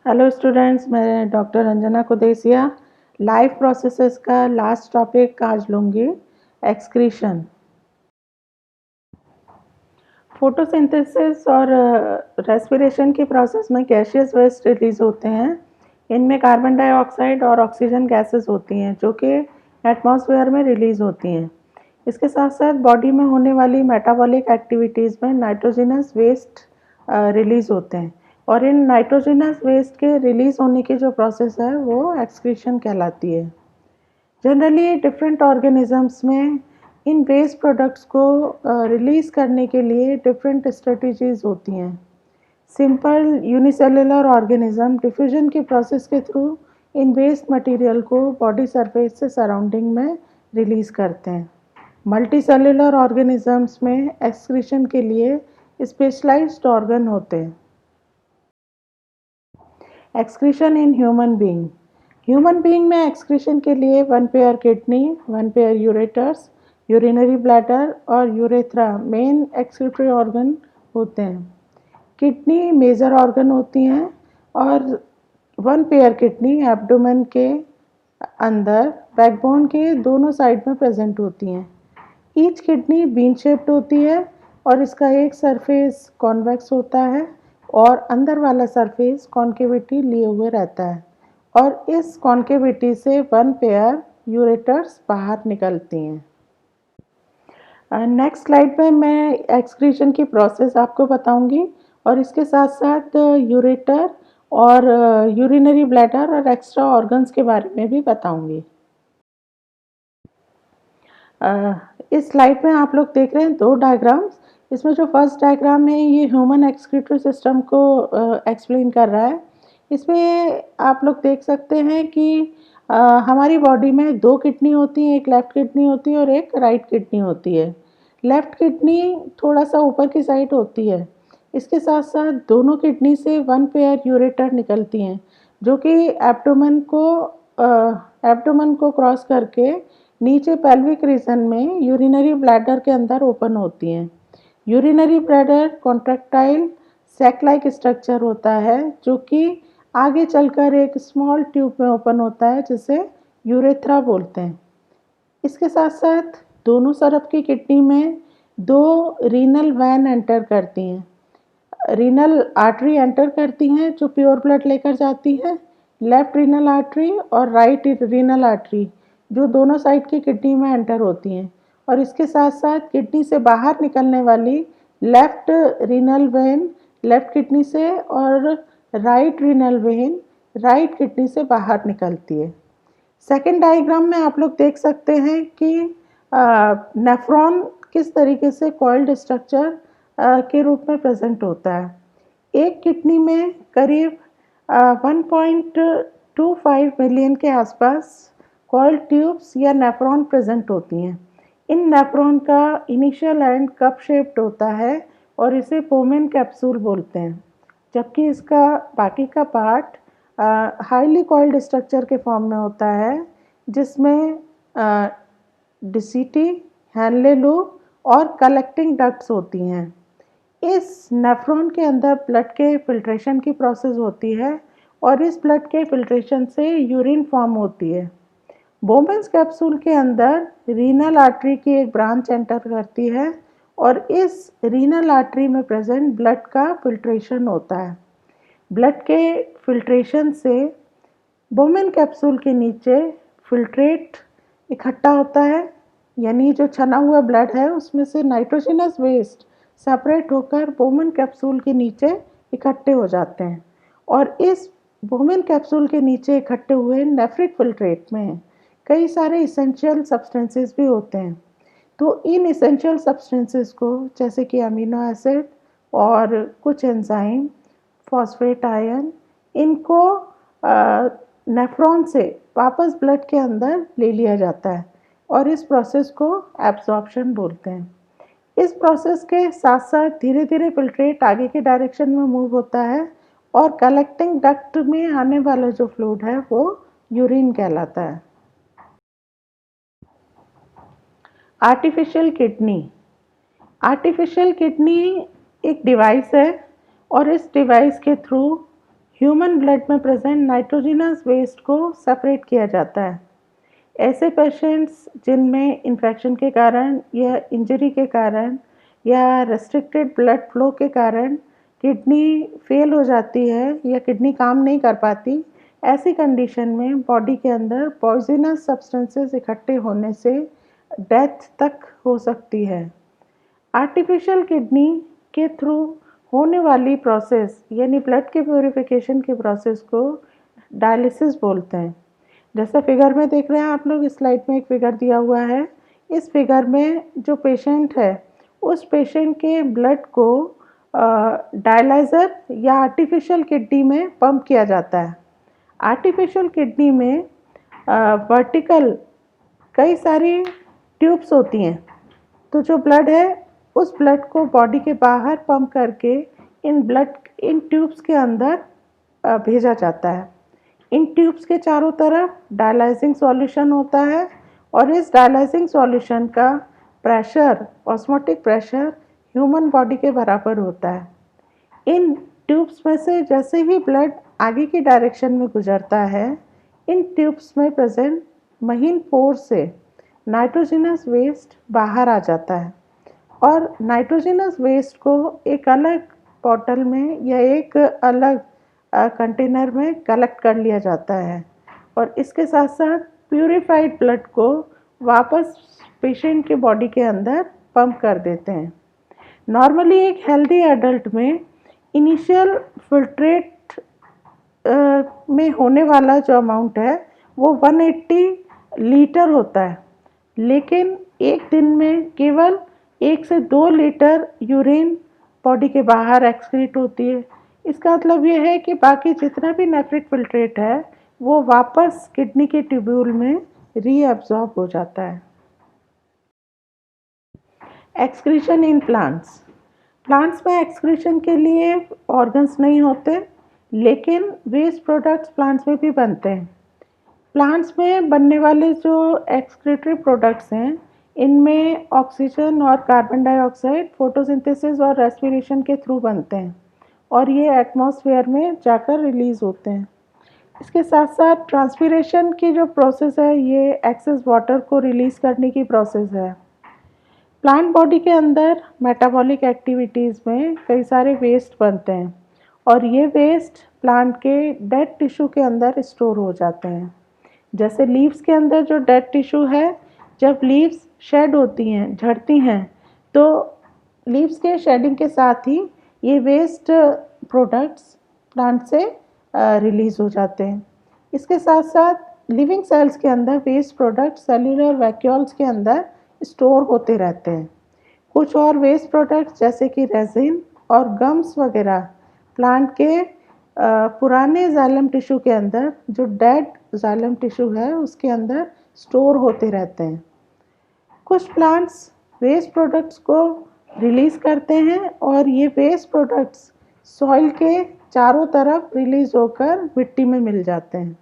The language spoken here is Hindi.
हेलो स्टूडेंट्स, मैं doctor Ranjana Kudesia life processes का लास्ट टॉपिक आज लूँगी, एक्सक्रीशन। फोटोसिंथेसिस और रेस्पिरेशन की प्रोसेस में गैसियस वेस्ट रिलीज होते हैं। इनमें कार्बन डाइऑक्साइड और ऑक्सीजन गैसेस होती हैं जो कि एटमॉस्फेयर में रिलीज होती हैं। इसके साथ साथ बॉडी में होने वाली मेटाबॉलिक एक्टिविटीज़ में नाइट्रोजनस वेस्ट रिलीज होते हैं और इन नाइट्रोजनस वेस्ट के रिलीज होने की जो प्रोसेस है वो एक्सक्रीशन कहलाती है। जनरली डिफरेंट ऑर्गेनिजम्स में इन वेस्ट प्रोडक्ट्स को रिलीज़ करने के लिए डिफरेंट स्ट्रेटजीज होती हैं। सिंपल यूनिसेलुलर ऑर्गेनिज्म डिफ्यूजन की प्रोसेस के थ्रू इन वेस्ट मटेरियल को बॉडी सरफेस से सराउंडिंग में रिलीज़ करते हैं। मल्टीसेलुलर ऑर्गेनिजम्स में एक्सक्रीशन के लिए स्पेशलाइज्ड ऑर्गन होते हैं। एक्सक्रीशन इन ह्यूमन बीइंग में एक्सक्रीशन के लिए 1 pair kidney, 1 pair ureters, urinary bladder और यूरेथ्रा मेन एक्सक्रीटरी ऑर्गन होते हैं। किडनी मेजर ऑर्गन होती हैं और 1 पेयर किडनी एब्डोमेन के अंदर बैकबोन के दोनों साइड में प्रेजेंट होती हैं। ईच किडनी बीन शेप्ड होती है और इसका एक सरफेस कॉन्वेक्स होता है और अंदर वाला सरफेस कॉन्केविटी लिए हुए रहता है और इस कॉन्केविटी से 1 पेयर यूरेटर्स बाहर निकलती हैं। नेक्स्ट स्लाइड में मैं एक्सक्रीशन की प्रोसेस आपको बताऊंगी और इसके साथ साथ यूरेटर और यूरिनरी ब्लैडर और एक्स्ट्रा ऑर्गन्स के बारे में भी बताऊंगी। इस स्लाइड में आप लोग देख रहे हैं 2 डायग्राम्स। इसमें जो फर्स्ट डायग्राम है ये ह्यूमन एक्सक्रीटरी सिस्टम को एक्सप्लेन कर रहा है। इसमें आप लोग देख सकते हैं कि हमारी बॉडी में 2 किडनी होती हैं, एक लेफ़्ट किडनी होती है और एक राइट किडनी होती है। लेफ़्ट किडनी थोड़ा सा ऊपर की साइड होती है। इसके साथ साथ दोनों किडनी से 1 पेयर यूरेटर निकलती हैं जो कि एब्डोमेन को क्रॉस करके नीचे पेल्विक रीजन में यूरिनरी ब्लैडर के अंदर ओपन होती हैं। Urinary bladder contractile sac like structure होता है जो कि आगे चलकर एक स्मॉल ट्यूब में ओपन होता है जिसे यूरेथ्रा बोलते हैं। इसके साथ साथ दोनों तरफ की किडनी में 2 रीनल वैन एंटर करती हैं। रीनल आर्टरी एंटर करती हैं जो प्योर ब्लड लेकर जाती है। लेफ्ट रीनल आर्टरी और राइट रीनल आर्टरी जो दोनों साइड की किडनी में एंटर होती हैं और इसके साथ साथ किडनी से बाहर निकलने वाली left renal vein left kidney से और right renal vein right kidney से बाहर निकलती है। सेकेंड डायग्राम में आप लोग देख सकते हैं कि नेफ्रॉन किस तरीके से कॉइल्ड स्ट्रक्चर के रूप में प्रेजेंट होता है। एक किडनी में करीब 1.25 मिलियन के आसपास कॉइल्ड ट्यूब्स या नेफ्रॉन प्रेजेंट होती हैं। इन नेफ्रॉन का इनिशियल एंड कप शेप्ड होता है और इसे पोमेन कैप्सूल बोलते हैं, जबकि इसका बाकी का पार्ट हाईली कॉइल्ड स्ट्रक्चर के फॉर्म में होता है जिसमें डिसिटी, हैनले लूप और कलेक्टिंग डक्ट्स होती हैं। इस नेफ्रॉन के अंदर ब्लड के फिल्ट्रेशन की प्रोसेस होती है और इस ब्लड के फिल्ट्रेशन से यूरिन फॉर्म होती है। बोमेन्स कैप्सूल के अंदर रीनल आर्टरी की एक ब्रांच एंटर करती है और इस रीनल आर्टरी में प्रेजेंट ब्लड का फिल्ट्रेशन होता है। ब्लड के फिल्ट्रेशन से बोमेन कैप्सूल के नीचे फिल्ट्रेट इकट्ठा होता है, यानी जो छना हुआ ब्लड है उसमें से नाइट्रोजनस वेस्ट सेपरेट होकर बोमेन कैप्सूल के नीचे इकट्ठे हो जाते हैं और इस बोमेन कैप्सूल के नीचे इकट्ठे हुए नेफ्रिक फिल्ट्रेट में कई सारे इसेंशियल सब्सटेंसेस भी होते हैं। तो इन इसेंशियल सब्सटेंसेस को जैसे कि अमीनो एसिड और कुछ एंजाइम, फॉस्फेट आयन, इनको नेफ्रॉन से वापस ब्लड के अंदर ले लिया जाता है और इस प्रोसेस को एब्जॉर्प्शन बोलते हैं। इस प्रोसेस के साथ साथ धीरे धीरे फिल्ट्रेट आगे के डायरेक्शन में मूव होता है और कलेक्टिंग डक्ट में आने वाला जो फ्लूइड है वो यूरिन कहलाता है। आर्टिफिशियल किडनी एक डिवाइस है और इस डिवाइस के थ्रू ह्यूमन ब्लड में प्रेजेंट नाइट्रोजिनस वेस्ट को सेपरेट किया जाता है। ऐसे पेशेंट्स जिनमें इन्फेक्शन के कारण या इंजरी के कारण या रेस्ट्रिक्टेड ब्लड फ्लो के कारण किडनी फेल हो जाती है या किडनी काम नहीं कर पाती, ऐसी कंडीशन में बॉडी के अंदर पॉइजनस सब्सटेंसेस इकट्ठे होने से डेथ तक हो सकती है। आर्टिफिशियल किडनी के थ्रू होने वाली प्रोसेस यानी ब्लड के प्योरिफिकेशन के प्रोसेस को डायलिसिस बोलते हैं। जैसा फिगर में देख रहे हैं आप लोग, इस स्लाइड में एक फिगर दिया हुआ है। इस फिगर में जो पेशेंट है उस पेशेंट के ब्लड को डायलाइज़र या आर्टिफिशियल किडनी में पंप किया जाता है। आर्टिफिशियल किडनी में वर्टिकल कई सारी ट्यूब्स होती हैं, तो जो ब्लड है उस ब्लड को बॉडी के बाहर पंप करके इन ट्यूब्स के अंदर भेजा जाता है। इन ट्यूब्स के चारों तरफ डायलाइजिंग सॉल्यूशन होता है और इस डायलाइजिंग सॉल्यूशन का pressure, osmotic pressure human body के बराबर होता है। इन ट्यूब्स में से जैसे ही ब्लड आगे की डायरेक्शन में गुजरता है, इन ट्यूब्स में प्रेजेंट महीन पोर से नाइट्रोजिनस वेस्ट बाहर आ जाता है और नाइट्रोजिनस वेस्ट को एक अलग बॉटल में या एक अलग कंटेनर में कलेक्ट कर लिया जाता है और इसके साथ साथ प्यूरिफाइड ब्लड को वापस पेशेंट के बॉडी के अंदर पंप कर देते हैं। नॉर्मली एक हेल्दी एडल्ट में इनिशियल फिल्ट्रेट में होने वाला जो अमाउंट है वो 180 लीटर होता है, लेकिन एक दिन में केवल 1 से 2 लीटर यूरिन बॉडी के बाहर एक्सक्रीट होती है। इसका मतलब ये है कि बाकी जितना भी नेफ्रिक फिल्ट्रेट है वो वापस किडनी के ट्यूब्यूल में रीअब्जॉर्ब हो जाता है। एक्सक्रीशन इन प्लांट्स में एक्सक्रीशन के लिए ऑर्गन्स नहीं होते, लेकिन वेस्ट प्रोडक्ट्स प्लांट्स में भी बनते हैं। प्लांट्स में बनने वाले जो एक्सक्रीटरी प्रोडक्ट्स हैं, इनमें ऑक्सीजन और कार्बन डाइऑक्साइड फोटोसिंथेसिस और रेस्पिरेशन के थ्रू बनते हैं और ये एटमॉस्फेयर में जाकर रिलीज़ होते हैं। इसके साथ साथ ट्रांसपिरेशन की जो प्रोसेस है, ये एक्सेस वाटर को रिलीज़ करने की प्रोसेस है। प्लांट बॉडी के अंदर मेटाबॉलिक एक्टिविटीज़ में कई सारे वेस्ट बनते हैं और ये वेस्ट प्लांट के डेड टिश्यू के अंदर स्टोर हो जाते हैं। जैसे लीव्स के अंदर जो डेड टिश्यू है, जब लीव्स शेड होती हैं, झड़ती हैं, तो लीव्स के शेडिंग के साथ ही ये वेस्ट प्रोडक्ट्स प्लांट से रिलीज़ हो जाते हैं। इसके साथ साथ लिविंग सेल्स के अंदर वेस्ट प्रोडक्ट सेल्यूलर वैक्यूल्स के अंदर स्टोर होते रहते हैं। कुछ और वेस्ट प्रोडक्ट्स जैसे कि रेजिन और गम्स वगैरह प्लांट के पुराने जाइलम टिश्यू के अंदर, जो डेड जाइलम टिश्यू है उसके अंदर स्टोर होते रहते हैं। कुछ प्लांट्स वेस्ट प्रोडक्ट्स को रिलीज़ करते हैं और ये वेस्ट प्रोडक्ट्स सॉइल के चारों तरफ रिलीज़ होकर मिट्टी में मिल जाते हैं।